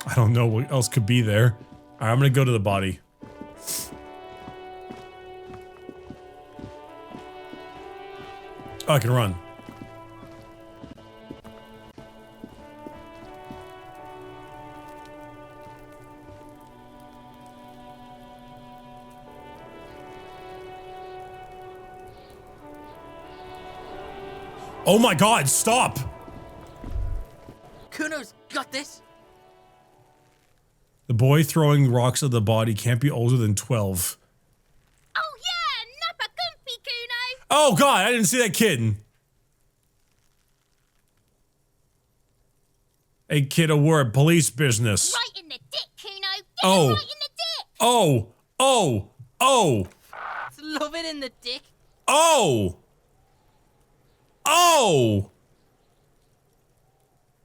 I don't know what else could be there. All right, I'm gonna go to the body. Oh, I can run. Oh my god, stop! Kuno's got this. The boy throwing rocks at the body can't be older than 12. Oh yeah, Nappa Gumpy Kuno. Oh god, I didn't see that kid. Hey kid, a word, police business. Right in the dick, Kuno. Get Oh. him right in the dick. Oh, oh, oh, Love it in the dick. oh, oh,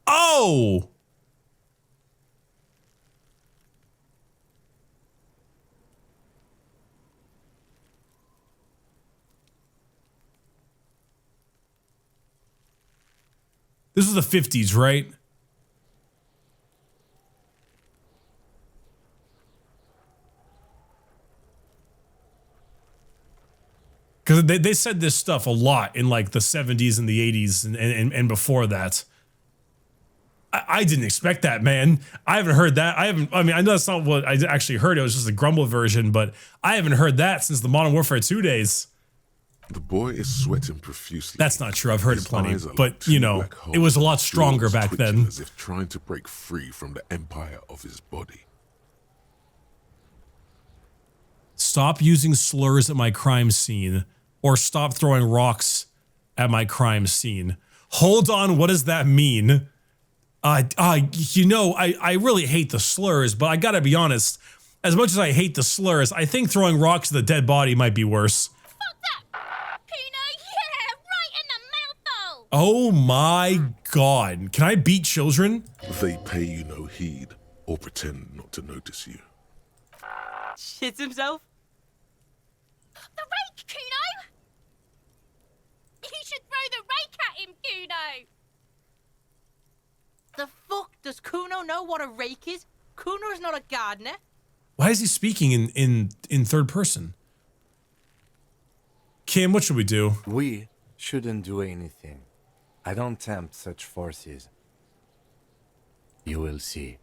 oh. This was the 50s, right? Because they said this stuff a lot in like the 70s and the 80s and before that. I didn't expect that, man. I haven't heard that. I mean, I know that's not what I actually heard. It was just a grumble version, but I haven't heard that since the Modern Warfare 2 days. The boy is sweating profusely. That's not true. I've heard His it plenty, eyes are but like you two know, black holes. it was a lot stronger Jaws back twitching then. As if trying to break free from the empire of his body. Stop using slurs at my crime scene, or stop throwing rocks at my crime scene. Hold on, what does that mean? You know, I really hate the slurs, but I gotta be honest, as much as I hate the slurs, I think throwing rocks at the dead body might be worse. Fuck that! Kuno, yeah, right in the mouthful! Oh my god. Can I beat children? They pay you no heed or pretend not to notice you. Shits himself? The rake, Kuno! You should throw the rake at him, Kuno! The fuck? Does Kuno know what a rake is? Kuno is not a gardener. Why is he speaking in third person? Kim, what should we do? We shouldn't do anything. I don't tempt such forces. You will see.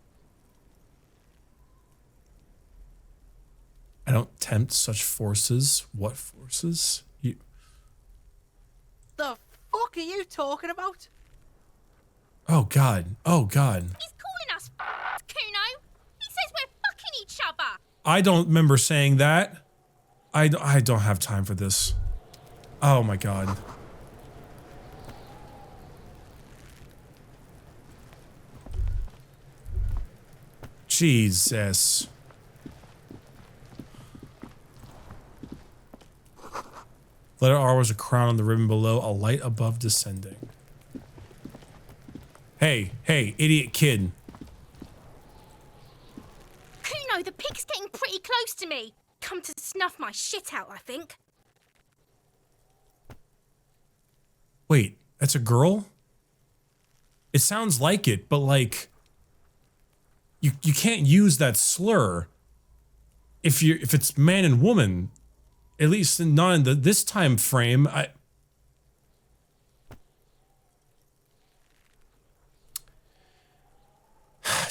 I don't tempt such forces. What forces? You... The fuck are you talking about? Oh god. Oh god. He's calling us Kuno! He says we're fucking each other! I don't remember saying that. I don't have time for this. Oh my god. Jesus. Letter R was a crown on the ribbon below, a light above descending. Hey, idiot kid. Kuno, the pig's getting pretty close to me. Come to snuff my shit out, I think. Wait, that's a girl? It sounds like it, but like you can't use that slur if it's man and woman. At least not in this time frame.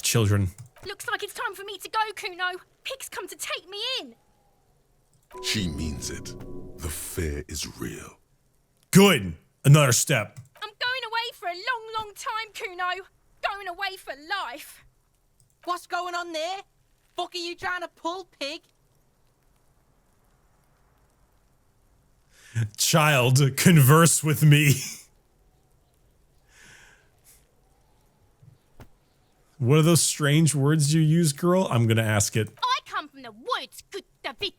Children. Looks like it's time for me to go, Kuno. Pig's come to take me in. She means it. The fear is real. Good. Another step. I'm going away for a long, long time, Kuno. Going away for life. What's going on there? Fuck are you trying to pull, pig? Child, converse with me. What are those strange words you use, girl? I'm gonna ask it. I come from the woods, Kuttavitu.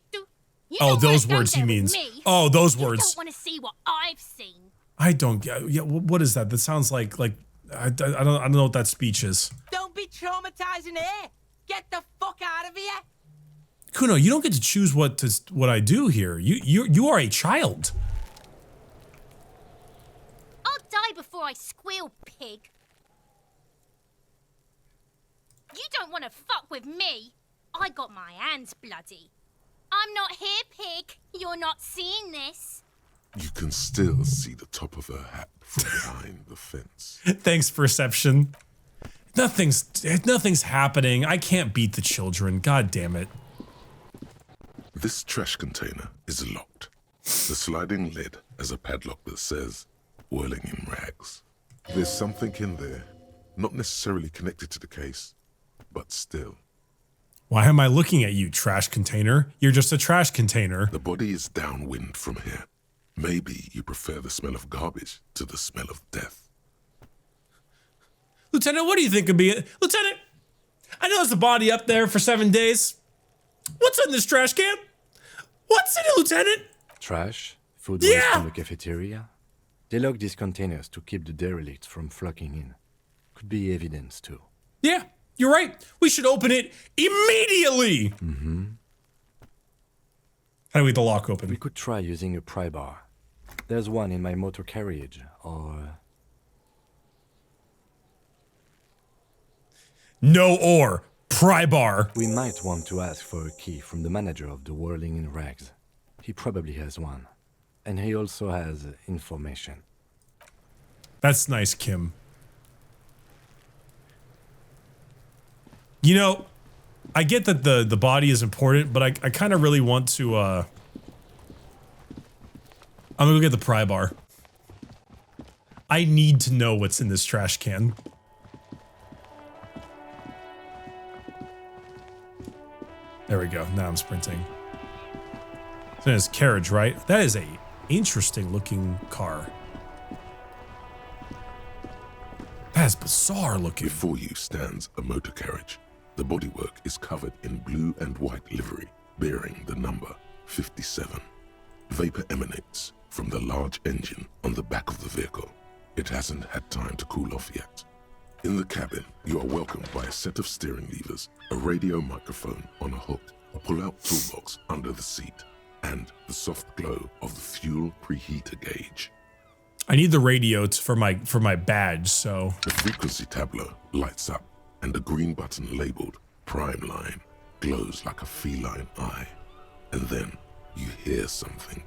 You Oh, don't those wanna go words he there with means. me. Oh, those You words. don't want to see what I've seen. I don't get. Yeah, what is that? That sounds like I don't know what that speech is. Don't be traumatizing here. Get the fuck out of here. Kuno, you don't get to choose what I do here. You are a child. I'll die before I squeal, pig. You don't want to fuck with me. I got my hands bloody. I'm not here, pig. You're not seeing this. You can still see the top of her hat from behind the fence. Thanks, perception. Nothing's happening. I can't beat the children. God damn it. This trash container is locked. The sliding lid has a padlock that says, whirling in rags. There's something in there, not necessarily connected to the case, but still. Why am I looking at you, trash container? You're just a trash container. The body is downwind from here. Maybe you prefer the smell of garbage to the smell of death. Lieutenant, what do you think could be it? Lieutenant, I know there's a body up there for 7 days. What's in this trash can? What's in it, Lieutenant? Trash? Food waste from the cafeteria? They lock these containers to keep the derelicts from flocking in. Could be evidence too. Yeah, you're right. We should open it immediately. Mm-hmm. How do we get the lock open? We could try using a pry bar. There's one in my motor carriage, or... No or. Pry bar. We might want to ask for a key from the manager of the Whirling in Rags. He probably has one. And he also has information. That's nice, Kim. You know, I get that the body is important, but I kind of really want to, I'm gonna go get the pry bar. I need to know what's in this trash can. There we go. Now I'm sprinting. It's in his carriage, right? That is a interesting looking car. That's bizarre looking. Before you stands a motor carriage. The bodywork is covered in blue and white livery, bearing the number 57. Vapor emanates from the large engine on the back of the vehicle. It hasn't had time to cool off yet. In the cabin, you are welcomed by a set of steering levers, a radio microphone on a hook, a pull-out toolbox under the seat, and the soft glow of the fuel preheater gauge. I need the radio for my badge, so... The frequency tableau lights up, and the green button labeled Prime Line glows like a feline eye. And then you hear something.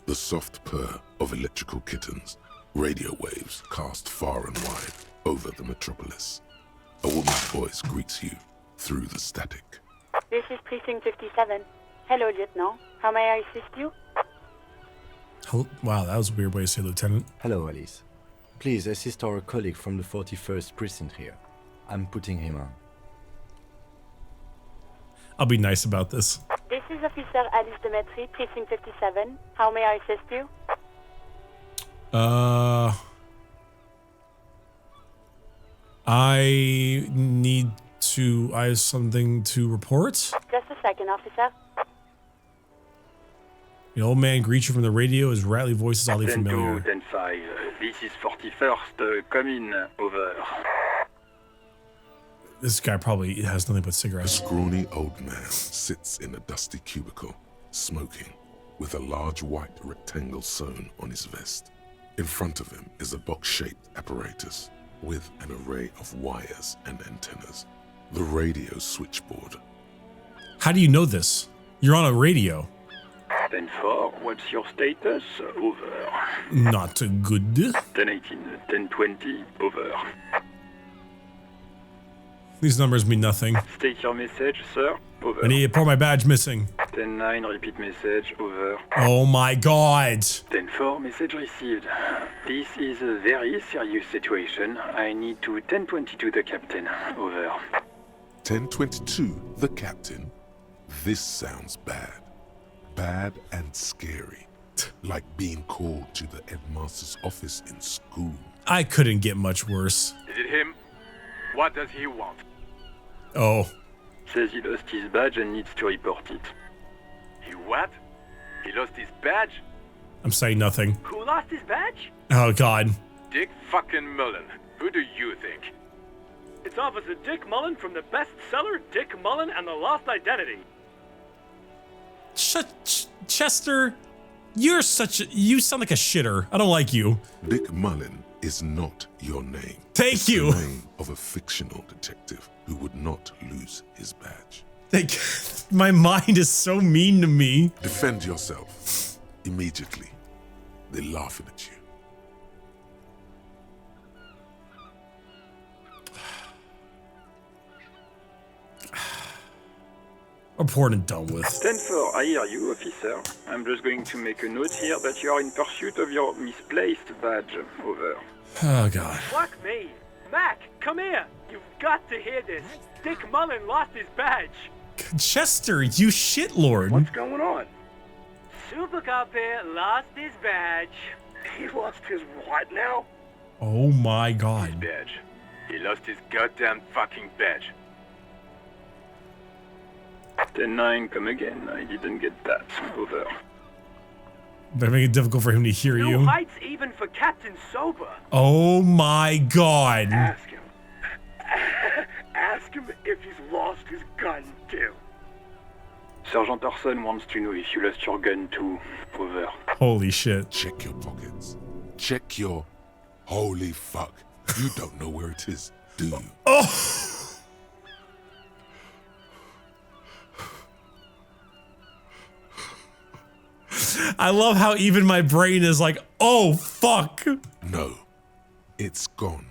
The soft purr of electrical kittens, radio waves cast far and wide over the metropolis. A woman's voice greets you through the static. This is Precinct 57. Hello, Lieutenant. How may I assist you? Wow, that was a weird way to say Lieutenant. Hello, Alice. Please assist our colleague from the 41st Precinct here. I'm putting him on. I'll be nice about this. This is Officer Alice Demetri, Precinct 57. How may I assist you? I have something to report. Just a second, officer. The old man greets you from the radio. His rattly voice is oddly familiar. 10-5. This is 41st. Come in. Over. This guy probably has nothing but A cigarettes. scrawny old man sits in a dusty cubicle, smoking, with a large white rectangle sewn on his vest. In front of him is a box-shaped apparatus with an array of wires and antennas. The radio switchboard. How do you know this? You're on a radio. 10-4. What's your status? Over. Not good. 10-18. 10-20. Over. These numbers mean nothing. State your message, sir. Over. I need to report my badge missing. 10-9. Repeat message. Over. Oh my god. 10-4. Message received. This is a very serious situation. I need to 10-22 the captain. Over. 1022, the captain. This sounds bad. Bad and scary. Like being called to the headmaster's office in school. I couldn't get much worse. Is it him? What does he want? Oh. Says he lost his badge and needs to report it. He what? He lost his badge? I'm saying nothing. Who lost his badge? Oh god. Dick fucking Mullen. Who do you think? It's Officer Dick Mullen from the bestseller Dick Mullen and the Lost Identity. Chester, you sound like a shitter. I don't like you. Dick Mullen is not your name. Thank it's you. The name of a fictional detective who would not lose his badge. My mind is so mean to me. Defend yourself. Immediately. They're laughing at you. Report and done with. 10-4, I hear you, officer. I'm just going to make a note here that you are in pursuit of your misplaced badge. Over. Oh god. Fuck me. Mac, come here. You've got to hear this. Dick Mullen lost his badge. Chester, you shitlord. What's going on? Super Cop here lost his badge. He lost his what now? Oh my god. Badge. He lost his goddamn fucking badge. 10-9, come again. I didn't get that. Over. They make it difficult for him to hear No you. heights even for Captain Sober. Oh my god. Ask him. Ask him if he's lost his gun too. Sergeant Orson wants to know if you lost your gun too. Over. Holy shit. Check your pockets. Check your... Holy fuck. You don't know where it is, do you? Oh! I love how even my brain is like, oh, fuck. No. It's gone.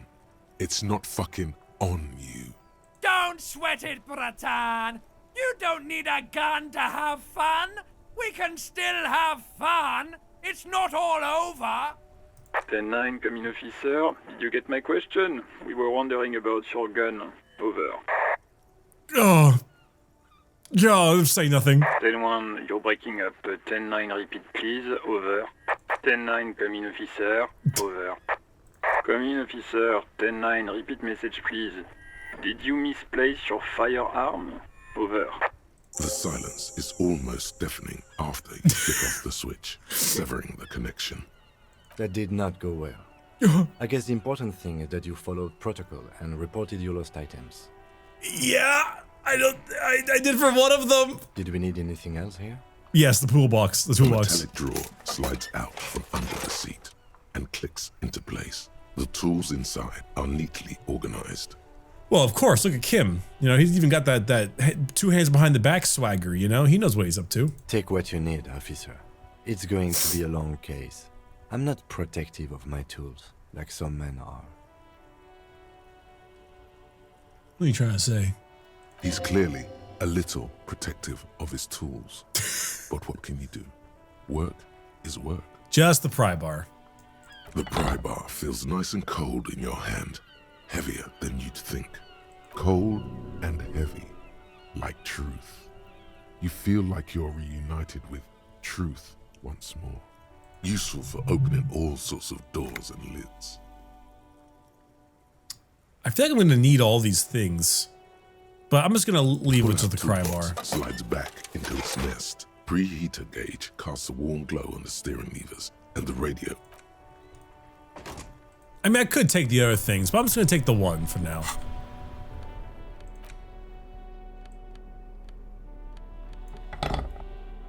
It's not fucking on you. Don't sweat it, Bratan. You don't need a gun to have fun. We can still have fun. It's not all over. 10-9, come in, officer. Did you get my question? We were wondering about your gun. Over. Oh. Yo, say nothing. 10-1, you're breaking up. 10-9, repeat please. Over. 10-9, come in officer. Over. Come in officer. 10-9, repeat message please. Did you misplace your firearm? Over. The silence is almost deafening after you flick off the switch, severing the connection. That did not go well. I guess the important thing is that you followed protocol and reported your lost items. Yeah, I did for one of them. Did we need anything else here? Yes, the toolbox. The A toolbox. metallic drawer slides out from under the seat and clicks into place. The tools inside are neatly organized. Well, of course, look at Kim. You know, he's even got that two hands behind the back swagger, you know? He knows what he's up to. Take what you need, officer. It's going to be a long case. I'm not protective of my tools, like some men are. What are you trying to say? He's clearly a little protective of his tools. But what can you do? Work is work. Just the pry bar. The pry bar feels nice and cold in your hand. Heavier than you'd think. Cold and heavy, like truth. You feel like you're reunited with truth once more. Useful for opening all sorts of doors and lids. I feel like I'm going to need all these things. But I'm just going to leave it to the pry bar. Slides back into its nest. Preheater gauge casts a warm glow on the steering levers and the radio. I mean, I could take the other things, but I'm just going to take the one for now.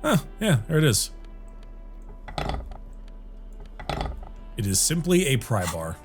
Oh, yeah, there it is. It is simply a pry bar.